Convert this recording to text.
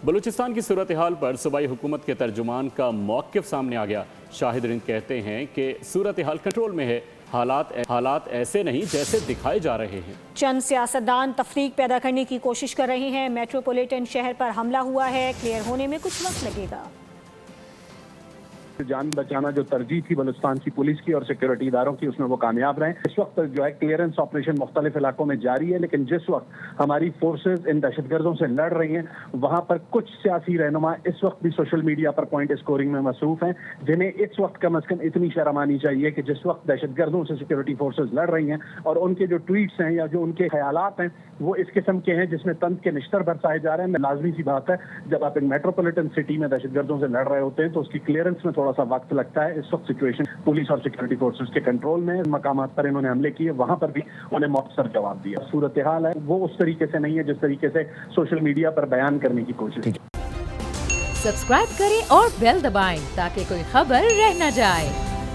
بلوچستان کی صورتحال پر صوبائی حکومت کے ترجمان کا موقف سامنے آ گیا۔ شاہد رند کہتے ہیں کہ صورتحال کنٹرول میں ہے، حالات ایسے نہیں جیسے دکھائے جا رہے ہیں۔ چند سیاستدان تفریق پیدا کرنے کی کوشش کر رہے ہیں۔ میٹروپولیٹن شہر پر حملہ ہوا ہے، کلیئر ہونے میں کچھ وقت لگے گا۔ جان بچانا جو ترجیح تھی بلوچستان کی پولیس کی اور سیکیورٹی اداروں کی، اس میں وہ کامیاب رہے۔ اس وقت جو ہے کلیئرنس آپریشن مختلف علاقوں میں جاری ہے، لیکن جس وقت ہماری فورسز ان دہشت گردوں سے لڑ رہی ہیں، وہاں پر کچھ سیاسی رہنما اس وقت بھی سوشل میڈیا پر پوائنٹ اسکورنگ میں مصروف ہیں، جنہیں اس وقت کم از کم اتنی شرم آنی چاہیے کہ جس وقت دہشت گردوں سے سیکیورٹی فورسز لڑ رہی ہیں اور ان کے جو ٹویٹس ہیں یا جو ان کے خیالات ہیں وہ اس قسم کے ہیں جس میں طنز کے نشتر برسائے جا رہے ہیں۔ لازمی سی بات ہے، جب آپ ایک میٹروپولیٹن سٹی میں دہشت گردوں سے لڑ رہے ہوتے ہیں تو اس کی کلیئرنس میں تھوڑا سا وقت لگتا ہے۔ اس وقت سچویشن پولیس اور سیکورٹی فورسز کے کنٹرول میں، مقامات پر انہوں نے حملے کیے، وہاں پر بھی انہیں مؤثر جواب دیا۔ صورتحال ہے وہ اس طریقے سے نہیں ہے جس طریقے سے سوشل میڈیا پر بیان کرنے کی کوشش کی۔ سبسکرائب کریں اور بیل دبائیں تاکہ کوئی خبر رہ نہ جائے۔